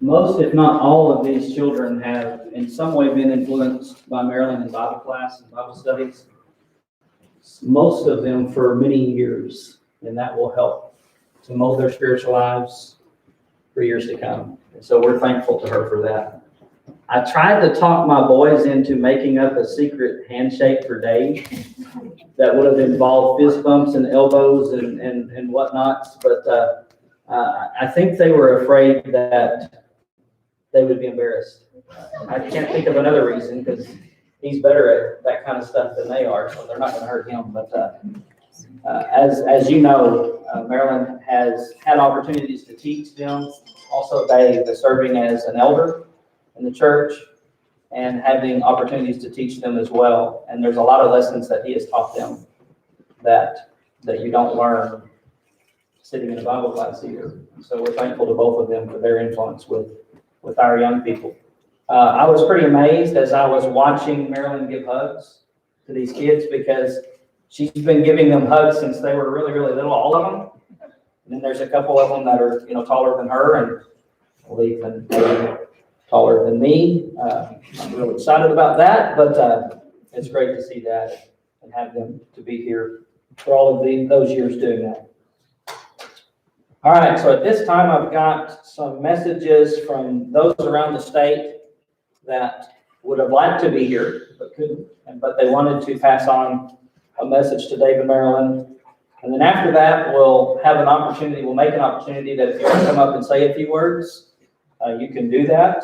Most, if not all, of these children have in some way been influenced by Marilyn in Bible class and Bible studies. Most of them for many years, and that will help to mold their spiritual lives for years to come. And so we're thankful to her for that. I tried to talk my boys into making up a secret handshake for Dave that would have involved fist bumps and elbows and whatnots, but I think they were afraid that they would be embarrassed. I can't think of another reason because he's better at that kind of stuff than they are, so they're not going to hurt him. But as you know, Marilyn has had opportunities to teach them. Also, Dave is serving as an elder in the church and having opportunities to teach them as well. And there's a lot of lessons that he has taught them that you don't learn sitting in a Bible class either. So we're thankful to both of them for their influence with our young people. I was pretty amazed as I was watching Marilyn give hugs to these kids because she's been giving them hugs since they were really, really little, all of them. And then there's a couple of them that are, taller than her, and I believe taller than me. I'm really excited about that, but it's great to see that and have them to be here for all of those years doing that. All right, so at this time, I've got some messages from those around the state that would have liked to be here, but couldn't, but they wanted to pass on a message to Dave and Marilyn. And then after that, we'll make an opportunity that if you want to come up and say a few words, you can do that.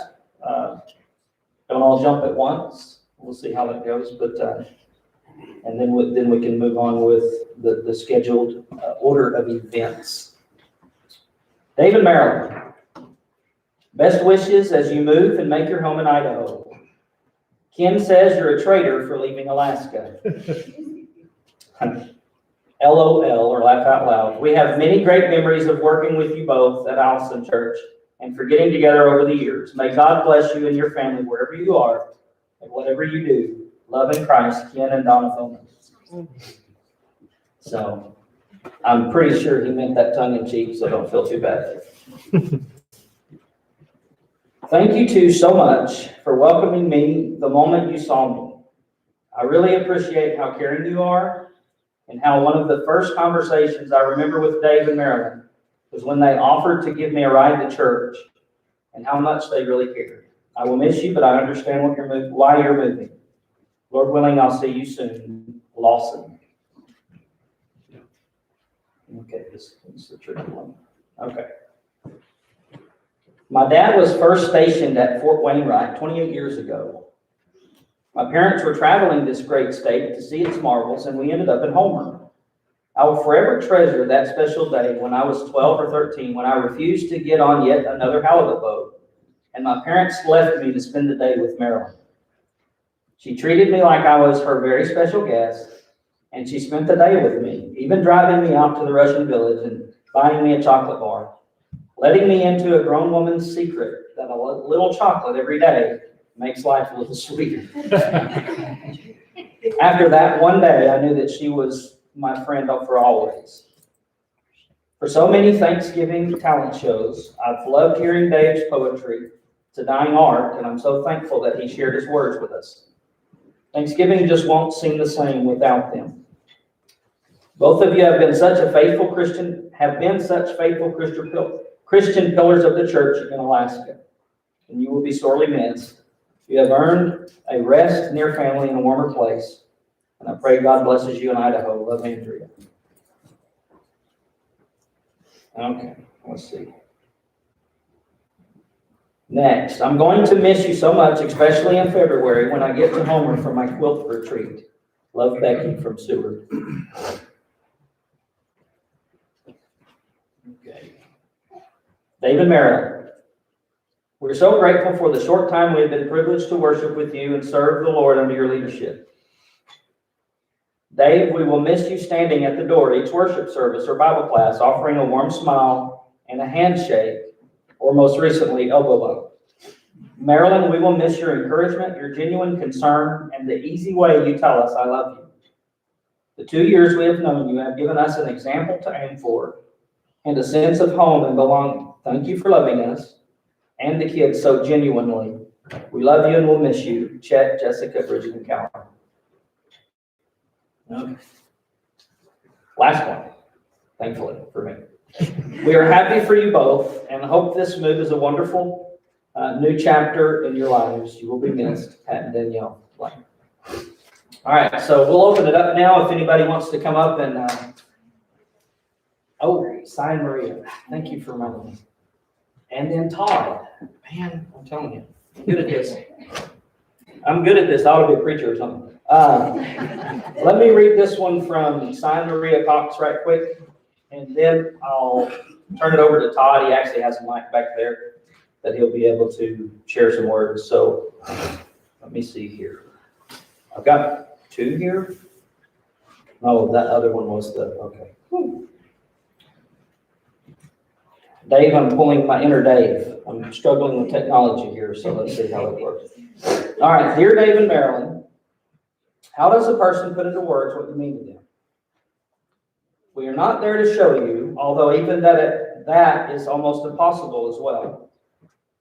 Don't all jump at once. We'll see how that goes, but and then we can move on with the scheduled order of events. Dave and Marilyn, best wishes as you move and make your home in Idaho. Ken says you're a traitor for leaving Alaska. LOL, or laugh out loud. We have many great memories of working with you both at Allison Church and for getting together over the years. May God bless you and your family wherever you are and whatever you do. Love in Christ, Ken and Donna Philman. So I'm pretty sure he meant that tongue in cheek, so don't feel too bad. Thank you two so much for welcoming me the moment you saw me. I really appreciate how caring you are and how one of the first conversations I remember with Dave and Marilyn was when they offered to give me a ride to church and how much they really cared. I will miss you, but I understand why you're moving. Lord willing, I'll see you soon. Lawson. Okay, this is the tricky one. Okay. My dad was first stationed at Fort Wainwright 28 years ago. My parents were traveling this great state to see its marvels, and we ended up in Homer. I will forever treasure that special day when I was 12 or 13, when I refused to get on yet another halibut boat, and my parents left me to spend the day with Marilyn. She treated me like I was her very special guest, and she spent the day with me, even driving me out to the Russian village and buying me a chocolate bar, letting me into a grown woman's secret that a little chocolate every day makes life a little sweeter. After that one day, I knew that she was my friend for always. For so many Thanksgiving talent shows, I've loved hearing Dave's poetry. It's a dying art, and I'm so thankful that he shared his words with us. Thanksgiving just won't seem the same without them. Both of you have been such faithful Christian pillars of the church in Alaska, and you will be sorely missed. You have earned a rest near family in a warmer place, and I pray God blesses you in Idaho. Love, Andrea. Okay, let's see. Next, I'm going to miss you so much, especially in February when I get to Homer for my quilt retreat. Love, Becky from Seward. Okay. Dave and Marilyn, we're so grateful for the short time we have been privileged to worship with you and serve the Lord under your leadership. Dave, we will miss you standing at the door each worship service or Bible class, offering a warm smile and a handshake, or most recently, elbow bump. Marilyn, we will miss your encouragement, your genuine concern, and the easy way you tell us I love you. The 2 years we have known you have given us an example to aim for and a sense of home and belonging. Thank you for loving us. and the kids so genuinely. We love you and we'll miss you. Chet, Jessica, Bridget, and Calvin. Okay. Last one, thankfully for me. We are happy for you both and hope this move is a wonderful new chapter in your lives. You will be missed, Pat and Danielle. All right, so we'll open it up now if anybody wants to come up and, sign Maria. Thank you for reminding me. And then Todd. Man, I'm telling you, I'm good at this. I'm good at this. I ought to be a preacher or something. Let me read this one from Sign Maria Cox right quick, and then I'll turn it over to Todd. He actually has a mic back there that he'll be able to share some words. So let me see here. I've got 2 here. Oh, that other one was okay. Dave, I'm pulling my inner Dave. I'm struggling with technology here, so let's see how it works. All right, dear Dave and Marilyn, how does a person put into words what you mean to them? We are not there to show you, although even that is almost impossible as well.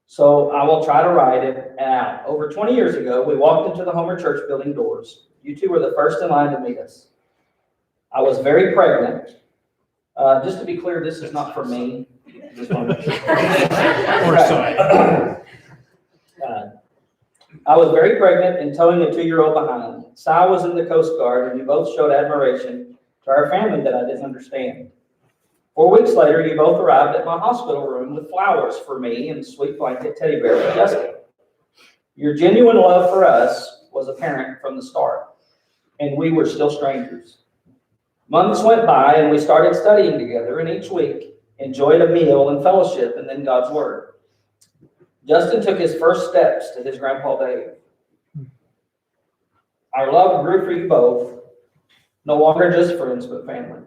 So I will try to write it out. Over 20 years ago, we walked into the Homer Church building doors. You two were the first in line to meet us. I was very pregnant. Just to be clear, this is not for me. I was very pregnant and towing a 2-year-old behind. Cy was in the Coast Guard, and you both showed admiration to our family that I didn't understand. 4 weeks later, you both arrived at my hospital room with flowers for me and a sweet blanket teddy bear for Jessica. Your genuine love for us was apparent from the start, and we were still strangers. Months went by, and we started studying together, and each week enjoyed a meal and fellowship, and then God's Word. Justin took his first steps to his grandpa Dave. Our love grew for you both, no longer just friends, but family.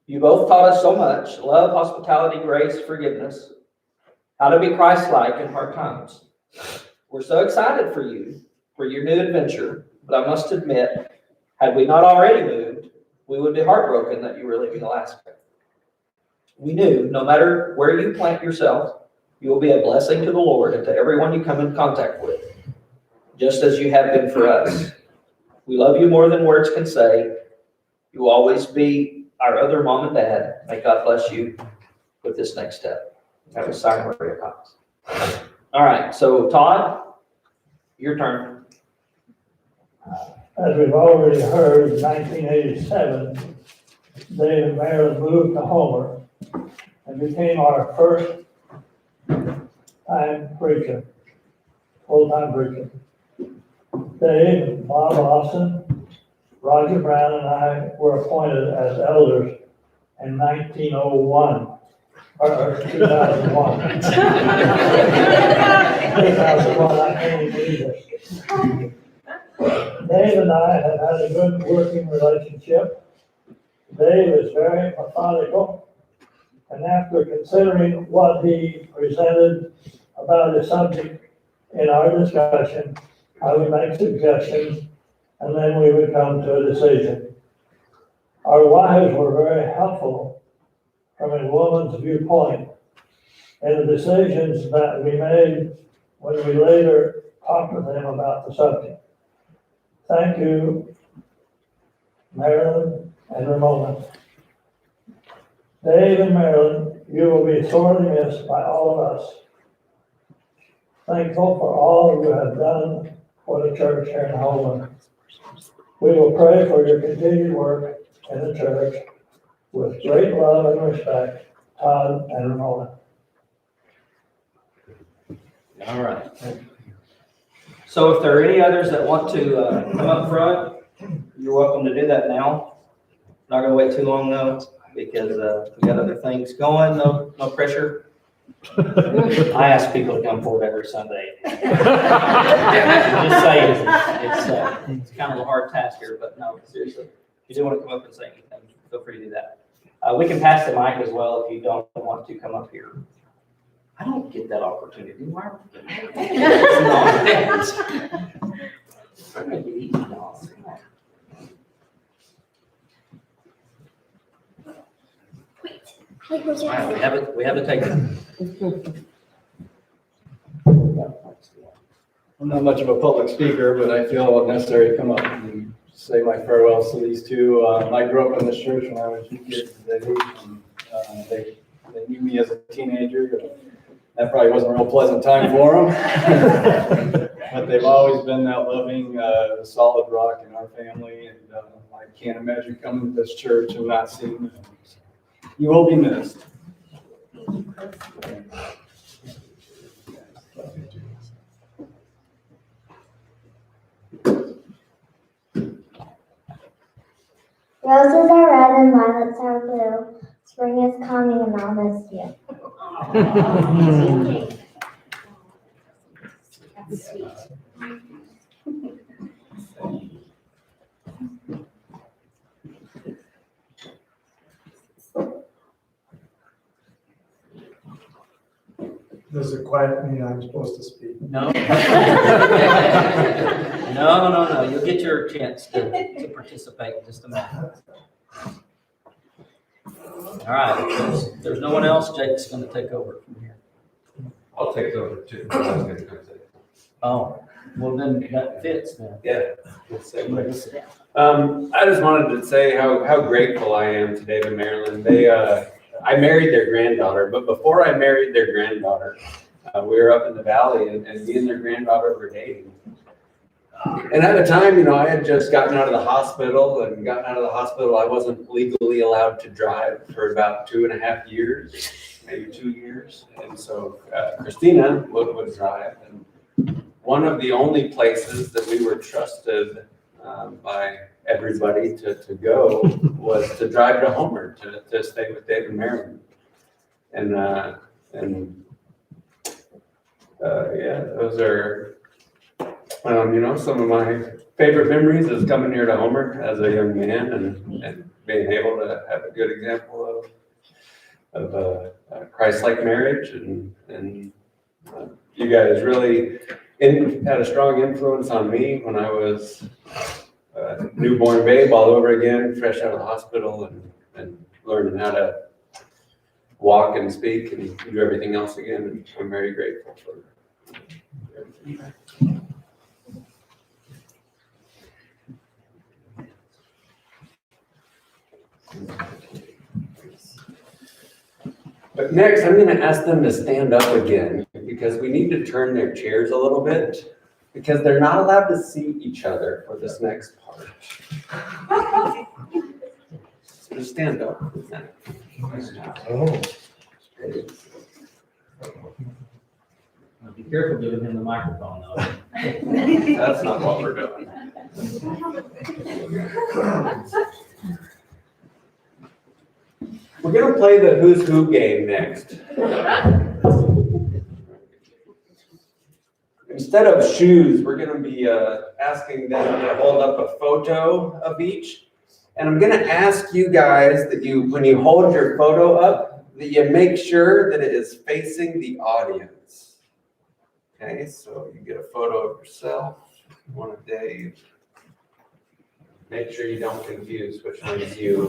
You both taught us so much: love, hospitality, grace, forgiveness, how to be Christ-like in hard times. We're so excited for you, for your new adventure, but I must admit, had we not already moved, we would be heartbroken that you were leaving Alaska. We knew no matter where you plant yourself, you will be a blessing to the Lord and to everyone you come in contact with, just as you have been for us. We love you more than words can say. You will always be our other mom and dad. May God bless you with this next step. That was signed Maria Cox. All right, so Todd, your turn. As we've already heard, in 1987, Dave and Marilyn moved to Homer and became our first time preacher, full-time preacher. Dave, Bob Austin, Roger Brown, and I were appointed as elders in 1901, or 2001. 2001, I can't even believe it. Dave and I have had a good working relationship. Dave is very methodical, and after considering what he presented about the subject in our discussion, I would make suggestions, and then we would come to a decision. Our wives were very helpful from a woman's viewpoint in the decisions that we made when we later talked with them about the subject. Thank you, Marilyn and Ramona. Dave and Marilyn, you will be sorely missed by all of us. Thankful for all you have done for the church here in Homer. We will pray for your continued work in the church with great love and respect, Todd and Ramona. All right. So if there are any others that want to come up front, you're welcome to do that now. Not going to wait too long though, because we got other things going. No pressure. I ask people to come forward every Sunday. Just saying, it's kind of a hard task here, but no, seriously. If you do want to come up and say anything, feel free to do that. We can pass the mic as well if you don't want to come up here. I don't get that opportunity. Why? We have to take it. I'm not much of a public speaker, but I feel it necessary to come up and say my farewells to these two. I grew up in this church when I was a kid. They knew me as a teenager. That probably wasn't a real pleasant time for them. But they've always been that loving, solid rock in our family. And I can't imagine coming to this church and not seeing them. You will be missed. Roses are red and violets are blue. Spring is coming and all this year. That's sweet. Does it quiet mean I'm supposed to speak? No. No. You'll get your chance to participate in just a minute. All right. If there's no one else, Jake's going to take over from here. I'll take it over too. I was gonna come say. Oh, well then that fits then. Yeah. Sit I just wanted to say how grateful I am today to Maryland. I married their granddaughter, but before I married their granddaughter, we were up in the valley and me and their granddaughter were dating. And at the time, I had just gotten out of the hospital I wasn't legally allowed to drive for about 2.5 years, maybe 2 years. And so Christina would drive. And one of the only places that we were trusted by everybody to go was to drive to Homer to stay with Dave in Maryland. And those are some of my favorite memories is coming here to Homer as a young man and being able to have a good example of a Christ-like marriage and you guys really had a strong influence on me when I was a newborn babe all over again, fresh out of the hospital and learning how to walk and speak and do everything else again. And I'm very grateful for everything. But next, I'm going to ask them to stand up again because we need to turn their chairs a little bit because they're not allowed to see each other for this next part. So just stand up. Oh. Be careful giving him the microphone though. That's not what we're doing. We're going to play the Who's Who game next. Instead of shoes, we're going to be asking them to hold up a photo of each. And I'm going to ask you guys that when you hold your photo up, that you make sure that it is facing the audience. Okay, so you get a photo of yourself, one of Dave. Make sure you don't confuse which one is you.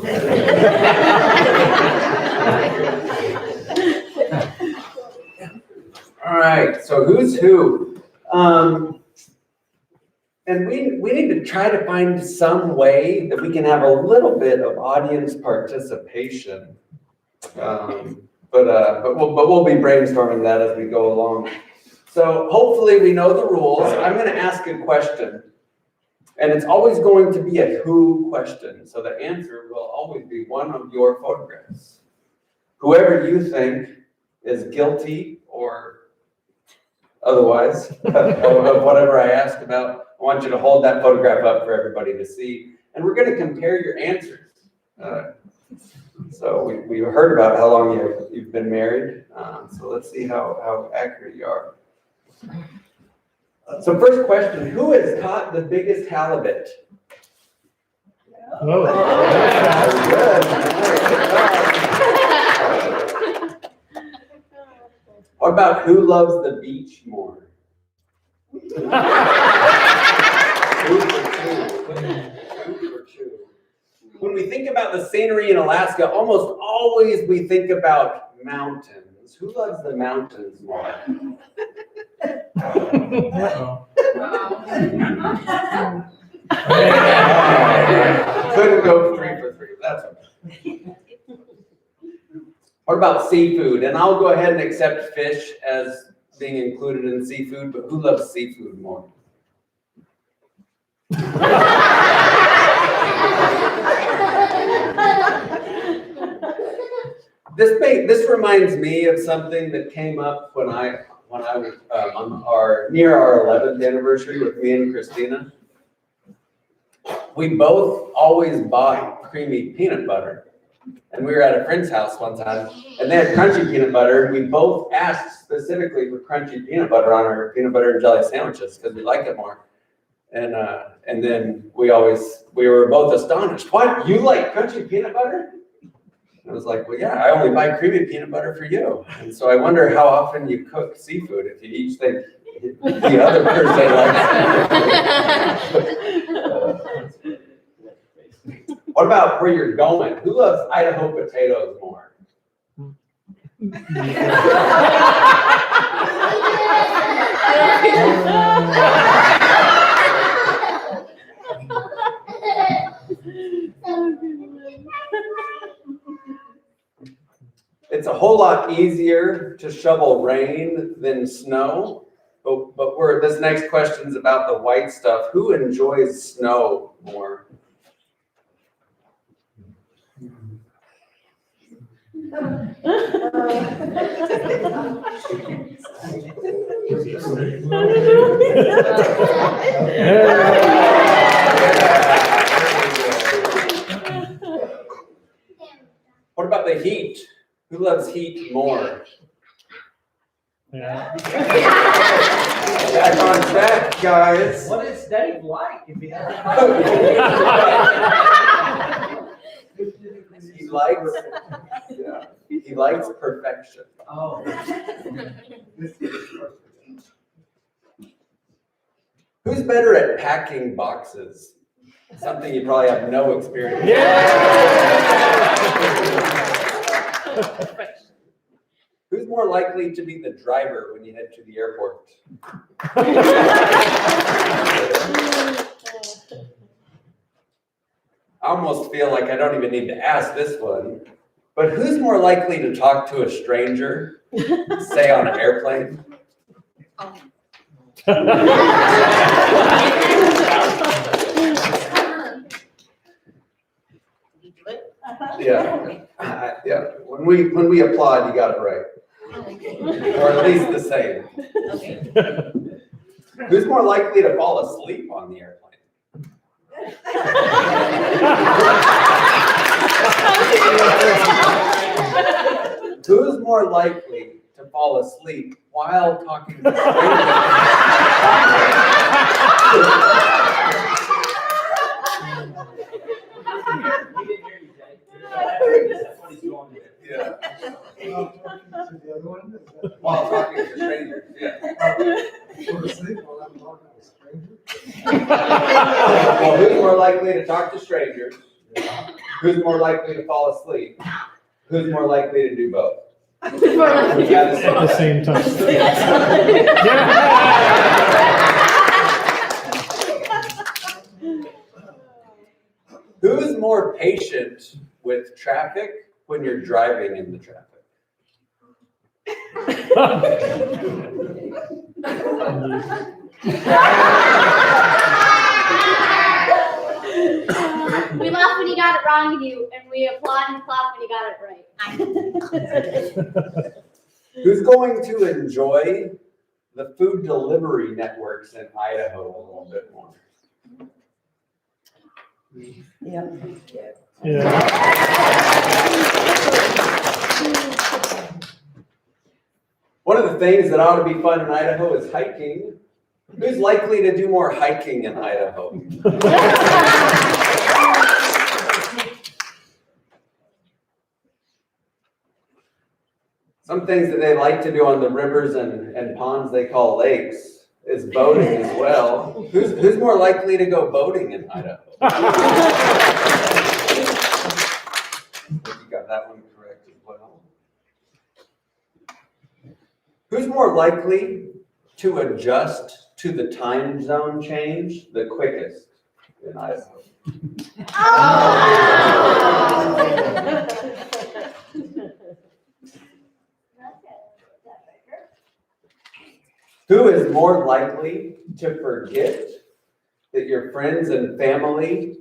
All right, so who's who? And we need to try to find some way that we can have a little bit of audience participation. But we'll be brainstorming that as we go along. So hopefully we know the rules. I'm going to ask a question. And it's always going to be a who question. So the answer will always be one of your photographs. Whoever you think is guilty or otherwise of whatever I asked about, I want you to hold that photograph up for everybody to see. And we're going to compare your answers. So we heard about how long you've been married. So let's see how accurate you are. So first question, who has caught the biggest halibut? Oh. What about who loves the beach more? When we think about the scenery in Alaska, almost always we think about mountains. Who loves the mountains more? Uh-oh. Couldn't go 3 for 3, that's okay. What about seafood? And I'll go ahead and accept fish as being included in seafood, but who loves seafood more? This reminds me of something that came up when I was near our 11th anniversary with me and Christina. We both always bought creamy peanut butter. And we were at a friend's house one time, and they had crunchy peanut butter, and we both asked specifically for crunchy peanut butter on our peanut butter and jelly sandwiches because we like it more. And then we were both astonished. What? You like crunchy peanut butter? I was like, well, yeah, I only buy creamy peanut butter for you. And so I wonder how often you cook seafood if you each think the other person likes it. What about where you're going? Who loves Idaho potatoes more? It's a whole lot easier to shovel rain than snow, but this next question is about the white stuff. Who enjoys snow more? What about the heat? Who loves heat more? Yeah. Back on track, guys. What is Dave like if he He likes perfection. Oh. Who's better at packing boxes? Something you probably have no experience with. Who's more likely to be the driver when you head to the airport? I almost feel like I don't even need to ask this one, but who's more likely to talk to a stranger, say on an airplane? Yeah, yeah. When we applaud, you got it right, or at least the same. Who's more likely to fall asleep on the airplane? Who's more likely to fall asleep while talking to Yeah. The other one? While talking to strangers, yeah. Go to sleep while I'm talking to a stranger? Well, who's more likely to talk to strangers? Who's more likely to fall asleep? Who's more likely to do both? At the same time. Who's more patient with traffic when you're driving in the traffic? We laugh when you got it wrong, and we applaud and clap when you got it right. Who's going to enjoy the food delivery networks in Idaho a little bit more? One of the things that ought to be fun in Idaho is hiking. Who's likely to do more hiking in Idaho? Some things that they like to do on the rivers and ponds they call lakes is boating as well. Who's more likely to go boating in Idaho? You got that one correct as well. Who's more likely to adjust to the time zone change the quickest in Idaho? Who is more likely to forget that your friends and family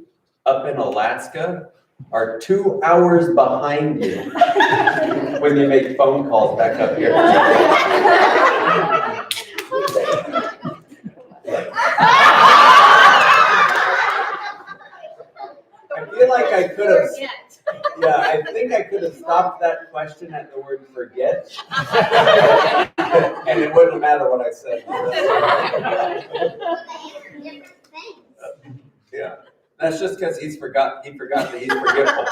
up in Alaska are 2 hours behind you when you make phone calls back up here? I feel like I could have, yeah, I think I could have stopped that question at the word forget. And it wouldn't matter what I said. Yeah, that's just because he forgot that he's forgetful.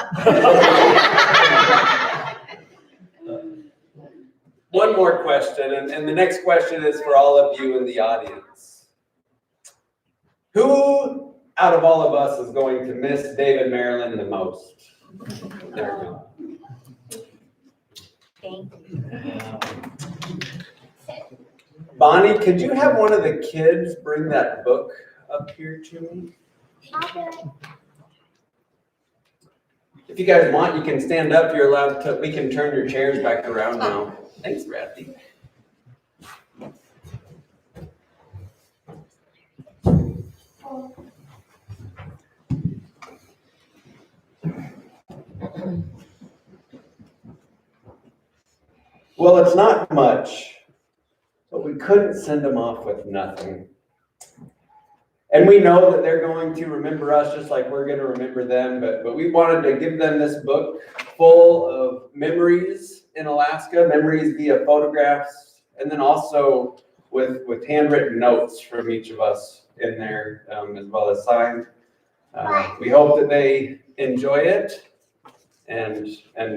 One more question, and the next question is for all of you in the audience. Who out of all of us is going to miss David Maryland the most? There we go. Thank you. Bonnie, could you have one of the kids bring that book up here to me? If you guys want, you can stand up. You're allowed to. We can turn your chairs back around now. Thanks, Bradley. Well, it's not much, but we couldn't send them off with nothing. And we know that they're going to remember us just like we're going to remember them, but we wanted to give them this book full of memories in Alaska, memories via photographs, and then also with handwritten notes from each of us in there, as well as signed. We hope that they enjoy it and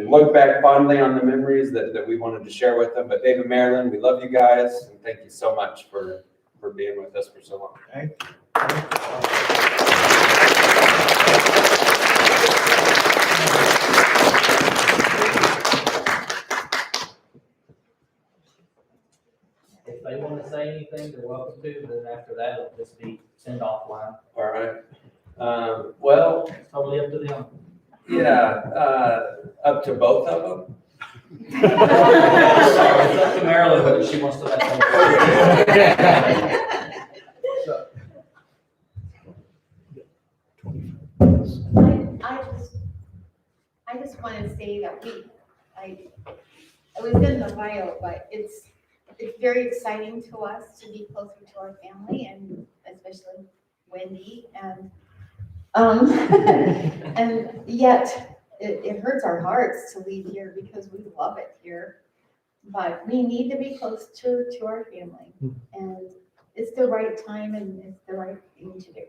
look back fondly on the memories that we wanted to share with them. But David Maryland, we love you guys, and thank you so much for being with us for so long. Thank you. If they want to say anything, they're welcome to, but then after that, it'll just be send off line. All right. Well, It's totally up to them. yeah, up to both of them. It's up to Marilyn whether she wants to let them. I just want to say that I was in the bio, but it's very exciting to us to be closer to our family, and especially Wendy, and and yet it hurts our hearts to leave here because we love it here, but we need to be close to our family, and it's the right time and it's the right thing to do.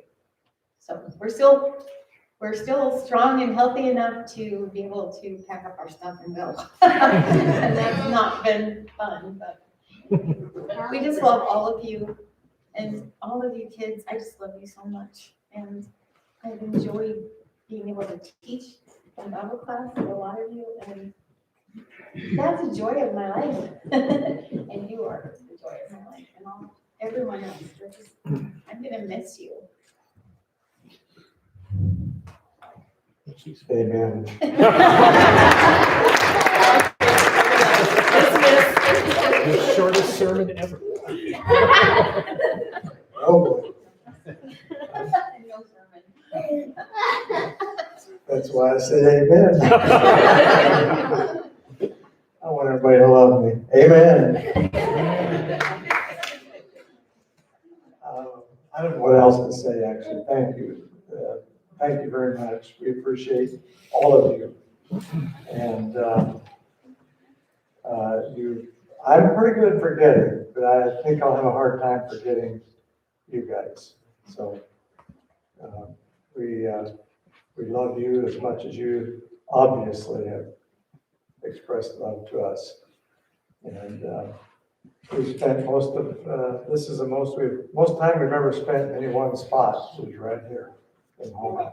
So we're still strong and healthy enough to be able to pack up our stuff and go. And that's not been fun, but we just love all of you and all of you kids. I just love you so much. And I've enjoyed being able to teach in Bible class with a lot of you. And that's the joy of my life. And you are the joy of my life. And everyone else. I'm going to miss you. Amen. The shortest sermon ever. Oh, boy. No sermon. That's why I said amen. I want everybody to love me. Amen. I don't know what else to say, actually. Thank you. Thank you very much. We appreciate all of you. And I'm pretty good at forgetting, but I think I'll have a hard time forgetting you guys. So we love you as much as you obviously have expressed love to us. And we spent most of, this is the most time we've ever spent in any one spot, was right here in home.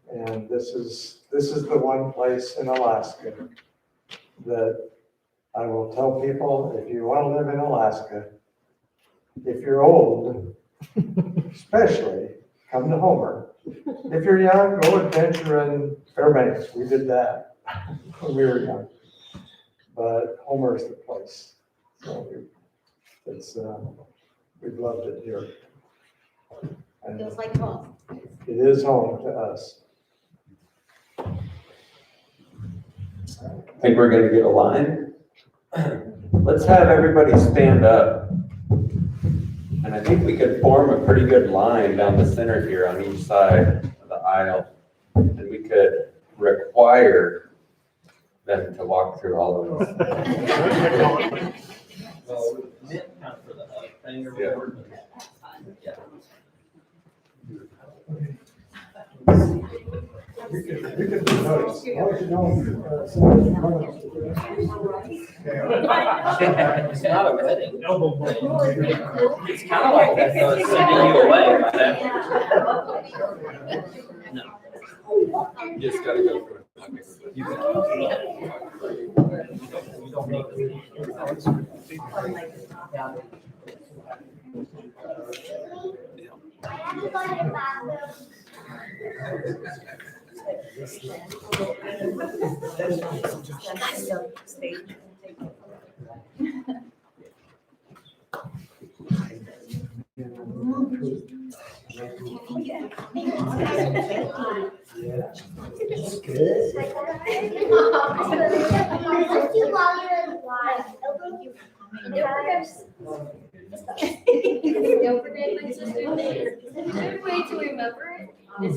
And this is the one place in Alaska that I will tell people, if you want to live in Alaska, if you're old, especially, come to Homer. If you're young, go adventure in Fairbanks. We did that when we were young. But Homer is the place. So we've loved it here. And Feels like home. it is home to us. Think we're gonna get a line? Let's have everybody stand up. And I think we could form a pretty good line down the center here on each side of the aisle. And we could require them to walk through all of them. Well, meant kind of for the thing or whatever, but yeah. We could do notes. How would you know, somebody's in front of us? It's not a wedding. It's kind of like that, though, it's sending you away right after. No. You just gotta go through it. You don't need Don't forget my sister's name. A good way to remember it is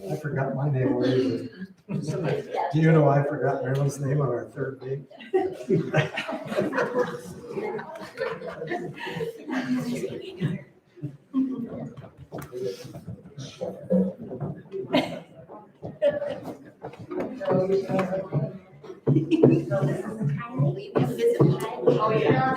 I forgot my name. Where is it? Do you know I forgot Marilyn's name on our third date? Oh, yeah.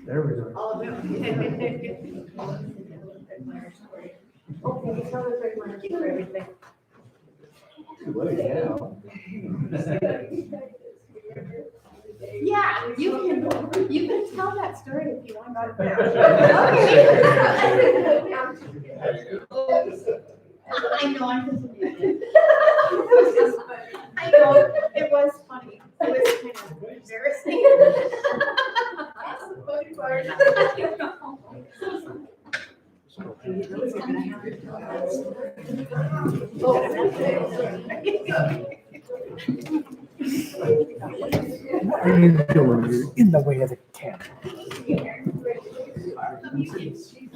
There we go. Yeah, you can tell that story if you want to. I know, I'm confused. I know, it was funny. It was kind of embarrassing. That's the funny part. What are you doing? You're in the way of the camera.